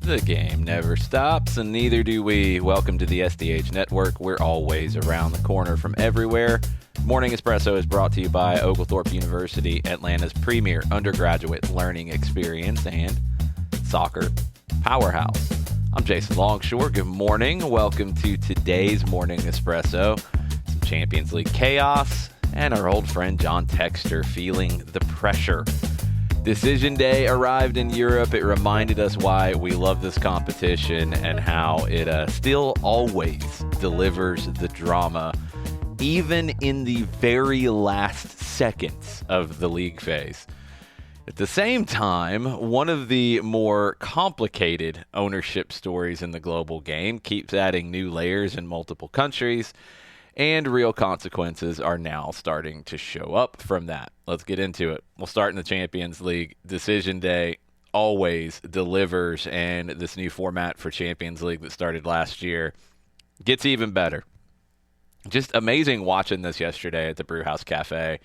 The game never stops, and neither do we. Welcome to the SDH Network. We're always around the corner from everywhere. Morning Espresso is brought to you by Oglethorpe University, Atlanta's premier undergraduate learning experience and soccer powerhouse. I'm Jason Longshore. Good morning. Welcome to today's Morning Espresso. Some Champions League chaos, and our old friend John Textor feeling the pressure. Decision day arrived in Europe. It reminded us why we love this competition and how it still always delivers the drama, even in the very last seconds of the league phase. At the same time, one of the more complicated ownership stories in the global game keeps adding new layers in multiple countries, and real consequences are now starting to show up from that. Let's get into it. We'll start in the Champions League. Decision day always delivers, and this new format for Champions League that started last year gets even better. Just amazing watching this yesterday at the Brewhouse Cafe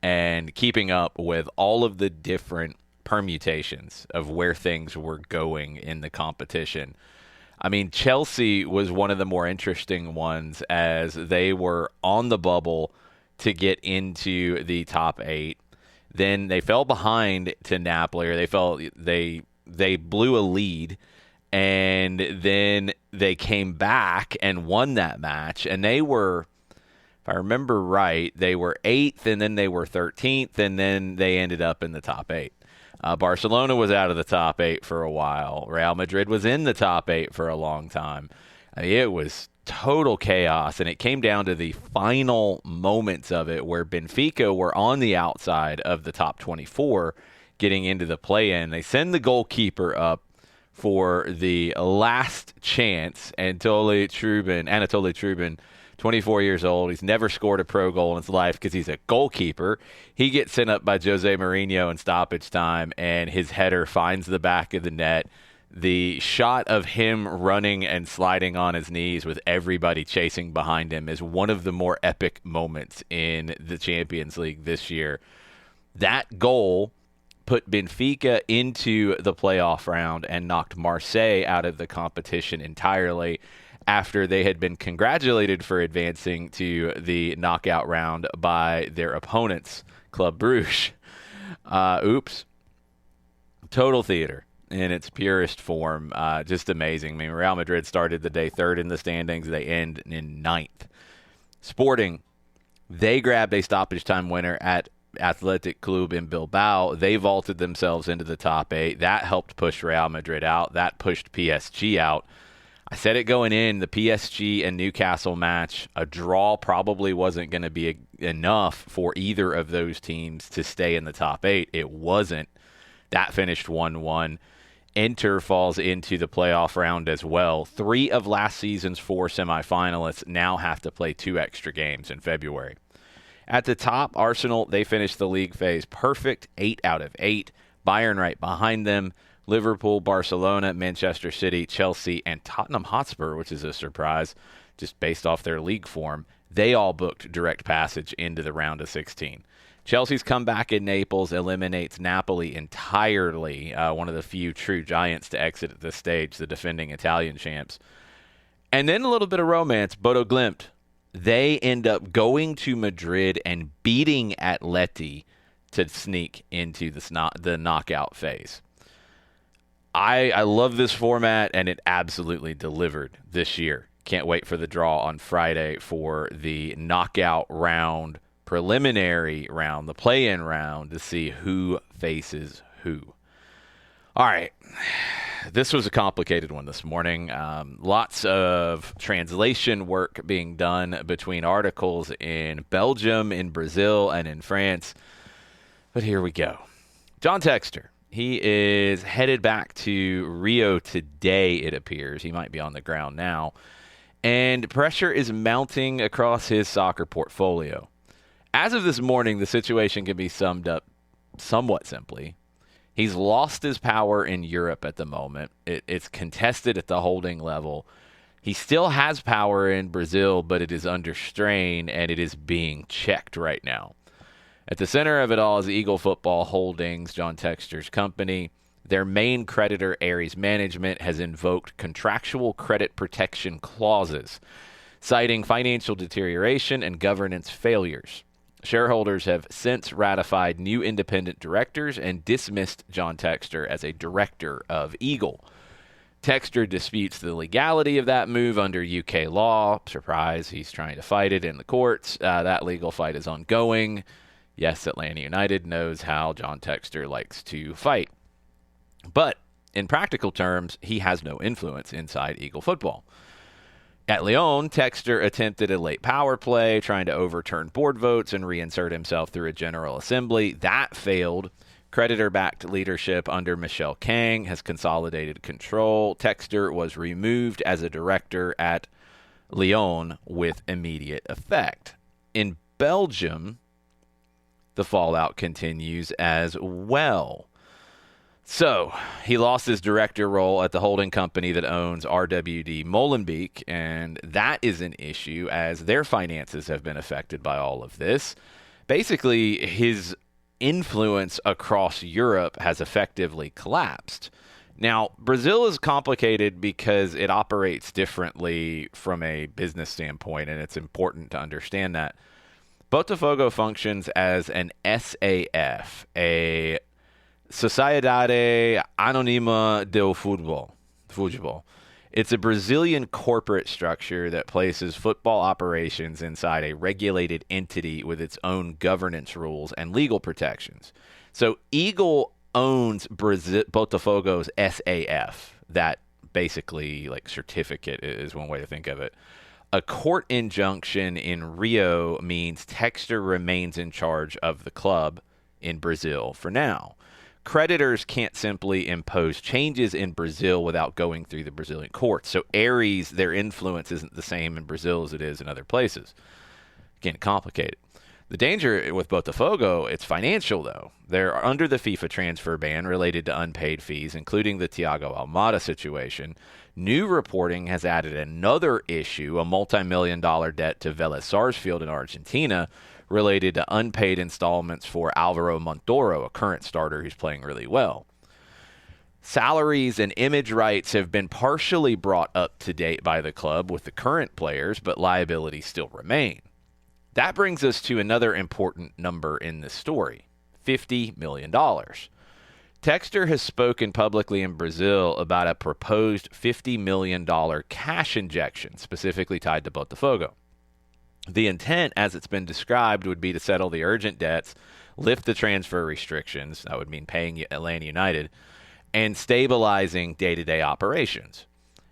and keeping up with all of the different permutations of where things were going in the competition. I mean, Chelsea was one of the more interesting ones as they were on the bubble to get into the top 8. Then they fell behind to Napoli, or they blew a lead, and then they came back and won that match. And they were, if I remember right, they were 8th, and then they were 13th, and then they ended up in the top 8. Barcelona was out of the top 8 for a while. Real Madrid was in the top 8 for a long time. I mean, it was total chaos, and it came down to the final moments of it where Benfica were on the outside of the top 24 getting into the play-in. They send the goalkeeper up for the last chance, Anatoly Trubin, 24 years old. He's never scored a pro goal in his life because he's a goalkeeper. He gets sent up by Jose Mourinho in stoppage time, and his header finds the back of the net. The shot of him running and sliding on his knees with everybody chasing behind him is one of the more epic moments in the Champions League this year. That goal put Benfica into the playoff round and knocked Marseille out of the competition entirely, after they had been congratulated for advancing to the knockout round by their opponents, Club Brugge. Oops. Total theater in its purest form. Just amazing. I mean, Real Madrid started the day 3rd in the standings. They end in 9th. Sporting, they grabbed a stoppage time winner at Athletic Club in Bilbao. They vaulted themselves into the top 8. That helped push Real Madrid out. That pushed PSG out. I said it going in, the PSG and Newcastle match, a draw probably wasn't going to be enough for either of those teams to stay in the top 8. It wasn't. That finished 1-1. Inter falls into the playoff round as well. 3 of last season's 4 semifinalists now have to play 2 extra games in February. At the top, Arsenal, they finished the league phase perfect, 8 out of 8. Bayern right behind them. Liverpool, Barcelona, Manchester City, Chelsea, and Tottenham Hotspur, which is a surprise just based off their league form, they all booked direct passage into the round of 16. Chelsea's comeback in Naples eliminates Napoli entirely, one of the few true giants to exit at this stage, the defending Italian champs. And then a little bit of romance, Bodo Glimt. They end up going to Madrid and beating Atleti to sneak into the knockout phase. I love this format, and it absolutely delivered this year. Can't wait for the draw on Friday for the knockout round, preliminary round, the play-in round, to see who faces who. All right. This was a complicated one this morning. Lots of translation work being done between articles in Belgium, in Brazil, and in France. But here we go. John Textor. He is headed back to Rio today, it appears. He might be on the ground now. And pressure is mounting across his soccer portfolio. As of this morning, the situation can be summed up somewhat simply. He's lost his power in Europe at the moment. It's contested at the holding level. He still has power in Brazil, but it is under strain, and it is being checked right now. At the center of it all is Eagle Football Holdings, John Textor's company. Their main creditor, Ares Management, has invoked contractual credit protection clauses, citing financial deterioration and governance failures. Shareholders have since ratified new independent directors and dismissed John Textor as a director of Eagle. Textor disputes the legality of that move under UK law. Surprise, he's trying to fight it in the courts. That legal fight is ongoing. Yes, Atlanta United knows how John Textor likes to fight. But in practical terms, he has no influence inside Eagle football. At Lyon, Textor attempted a late power play, trying to overturn board votes and reinsert himself through a general assembly. That failed. Creditor-backed leadership under Michel Kang has consolidated control. Textor was removed as a director at Lyon with immediate effect. In Belgium, the fallout continues as well. So, he lost his director role at the holding company that owns RWD Molenbeek, and that is an issue as their finances have been affected by all of this. Basically, his influence across Europe has effectively collapsed. Now, Brazil is complicated because it operates differently from a business standpoint, and it's important to understand that. Botafogo functions as an SAF, a Sociedade Anônima do Futebol. It's a Brazilian corporate structure that places football operations inside a regulated entity with its own governance rules and legal protections. So Eagle owns Botafogo's SAF. That basically, like, certificate is one way to think of it. A court injunction in Rio means Textor remains in charge of the club in Brazil for now. Creditors can't simply impose changes in Brazil without going through the Brazilian courts. So Ares, their influence isn't the same in Brazil as it is in other places. Again, complicated. The danger with Botafogo, it's financial, though. They're under the FIFA transfer ban related to unpaid fees, including the Thiago Almada situation. New reporting has added another issue, a multi-million-dollar debt to Vélez Sarsfield in Argentina, related to unpaid installments for Alvaro Montoro, a current starter who's playing really well. Salaries and image rights have been partially brought up to date by the club with the current players, but liabilities still remain. That brings us to another important number in this story, $50 million. Textor has spoken publicly in Brazil about a proposed $50 million cash injection, specifically tied to Botafogo. The intent, as it's been described, would be to settle the urgent debts, lift the transfer restrictions, that would mean paying Atlanta United, and stabilizing day-to-day operations.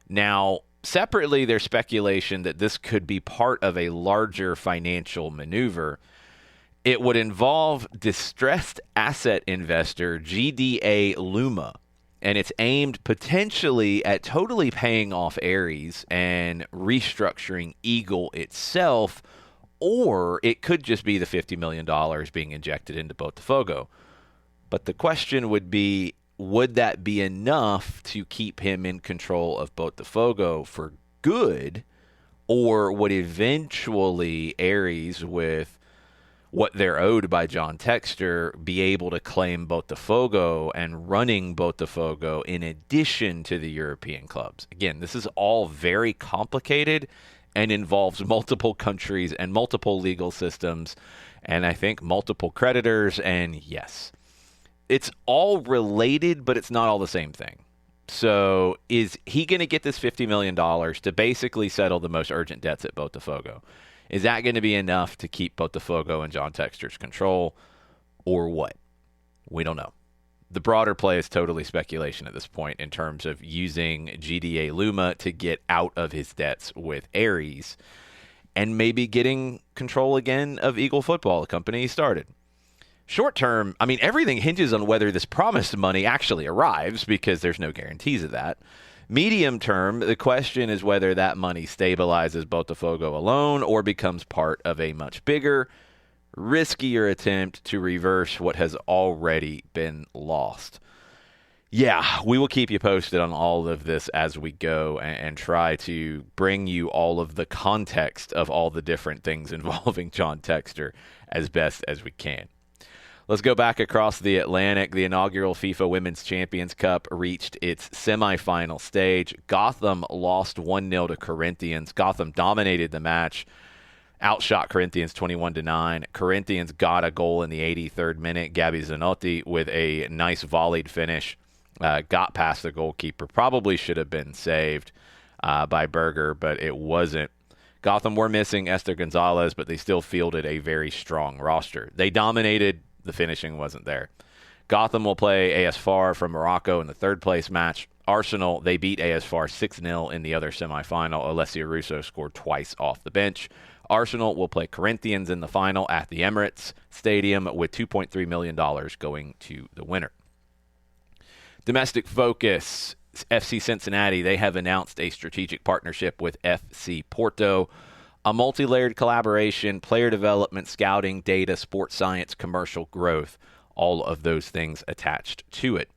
Now, separately, there's speculation that this could be part of a larger financial maneuver. It would involve distressed asset investor GDA Luma, and it's aimed potentially at totally paying off Ares and restructuring Eagle itself, or it could just be the $50 million being injected into Botafogo. But the question would be, would that be enough to keep him in control of Botafogo for good, or would eventually Ares, with what they're owed by John Textor, be able to claim Botafogo and running Botafogo in addition to the European clubs? Again, this is all very complicated and involves multiple countries and multiple legal systems, and I think multiple creditors, and yes, it's all related, but it's not all the same thing. So is he going to get this $50 million to basically settle the most urgent debts at Botafogo? Is that going to be enough to keep Botafogo in John Textor's control, or what? We don't know. The broader play is totally speculation at this point in terms of using GDA Luma to get out of his debts with Ares and maybe getting control again of Eagle Football, the company he started. Short term, I mean, everything hinges on whether this promised money actually arrives, because there's no guarantees of that. Medium term, the question is whether that money stabilizes Botafogo alone or becomes part of a much bigger, riskier attempt to reverse what has already been lost. Yeah, we will keep you posted on all of this as we go and try to bring you all of the context of all the different things involving John Textor as best as we can. Let's go back across the Atlantic. The inaugural FIFA Women's Champions Cup reached its semifinal stage. Gotham lost 1-0 to Corinthians. Gotham dominated the match, outshot Corinthians 21-9. Corinthians got a goal in the 83rd minute. Gabby Zanotti with a nice volleyed finish. Got past the goalkeeper. Probably should have been saved by Berger, but it wasn't. Gotham were missing Esther Gonzalez, but they still fielded a very strong roster. They dominated. The finishing wasn't there. Gotham will play AS FAR from Morocco in the third-place match. Arsenal, they beat AS FAR 6-0 in the other semifinal. Alessia Russo scored twice off the bench. Arsenal will play Corinthians in the final at the Emirates Stadium with $2.3 million going to the winner. Domestic focus, FC Cincinnati, they have announced a strategic partnership with FC Porto. A multi-layered collaboration, player development, scouting, data, sports science, commercial growth, all of those things attached to it.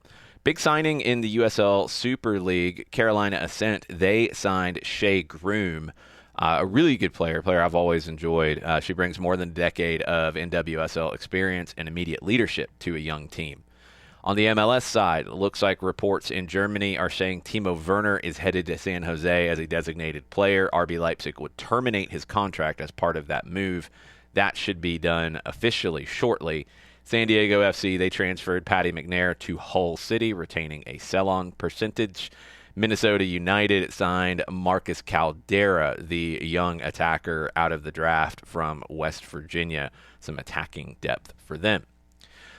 Big signing in the USL Super League, Carolina Ascent, they signed Shea Groom, a really good player I've always enjoyed. She brings more than a decade of NWSL experience and immediate leadership to a young team. On the MLS side, it looks like reports in Germany are saying Timo Werner is headed to San Jose as a designated player. RB Leipzig would terminate his contract as part of that move. That should be done officially shortly. San Diego FC, they transferred Patty McNair to Hull City, retaining a sell-on percentage. Minnesota United signed Marcus Caldera, the young attacker out of the draft from West Virginia. Some attacking depth for them.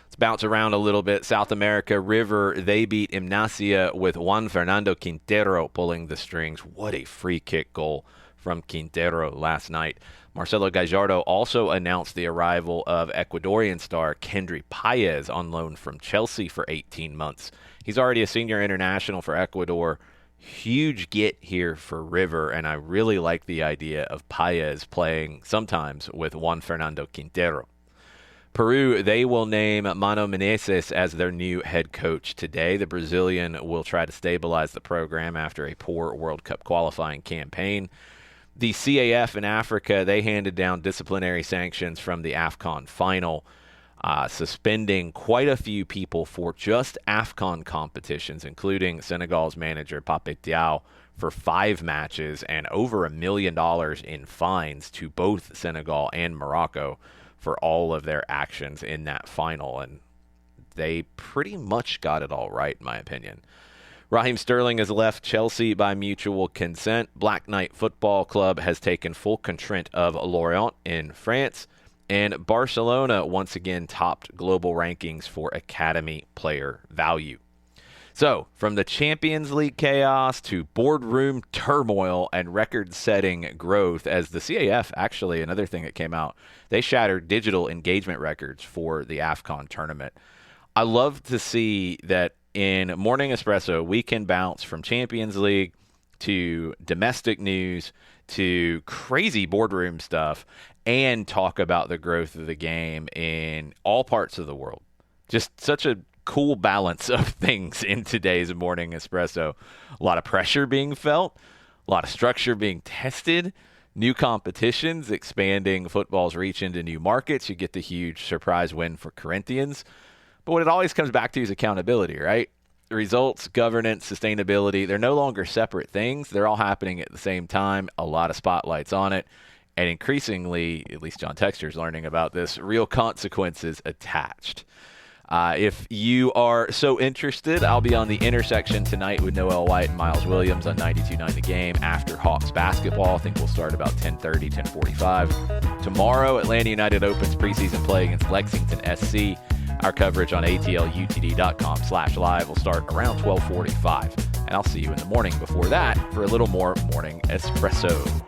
Let's bounce around a little bit. South America, River, they beat Gimnasia with Juan Fernando Quintero pulling the strings. What a free kick goal from Quintero last night. Marcelo Gallardo also announced the arrival of Ecuadorian star Kendry Paez on loan from Chelsea for 18 months. He's already a senior international for Ecuador. Huge get here for River, and I really like the idea of Paez playing sometimes with Juan Fernando Quintero. Peru, they will name Mano Menezes as their new head coach today. The Brazilian will try to stabilize the program after a poor World Cup qualifying campaign. The CAF in Africa, they handed down disciplinary sanctions from the AFCON final, suspending quite a few people for just AFCON competitions, including Senegal's manager Pape Thiaw for 5 matches and over $1 million in fines to both Senegal and Morocco for all of their actions in that final, and they pretty much got it all right, in my opinion. Raheem Sterling has left Chelsea by mutual consent. Black Knight Football Club has taken full control of Lyon in France, and Barcelona once again topped global rankings for academy player value. So, from the Champions League chaos to boardroom turmoil and record-setting growth, as the CAF, actually, another thing that came out, they shattered digital engagement records for the AFCON tournament. I love to see that in Morning Espresso, we can bounce from Champions League to domestic news to crazy boardroom stuff and talk about the growth of the game in all parts of the world. Just such a cool balance of things in today's Morning Espresso. A lot of pressure being felt, a lot of structure being tested, new competitions, expanding football's reach into new markets. You get the huge surprise win for Corinthians. But what it always comes back to is accountability, right? Results, governance, sustainability, they're no longer separate things. They're all happening at the same time, a lot of spotlights on it, and increasingly, at least John Textor is learning about this, real consequences attached. If you are so interested, I'll be on the intersection tonight with Noel White and Miles Williams on 92.9 The Game after Hawks basketball. I think we'll start about 10:30, 10:45. Tomorrow, Atlanta United opens preseason play against Lexington SC. Our coverage on atlutd.com/live will start around 12:45. And I'll see you in the morning before that for a little more Morning Espresso.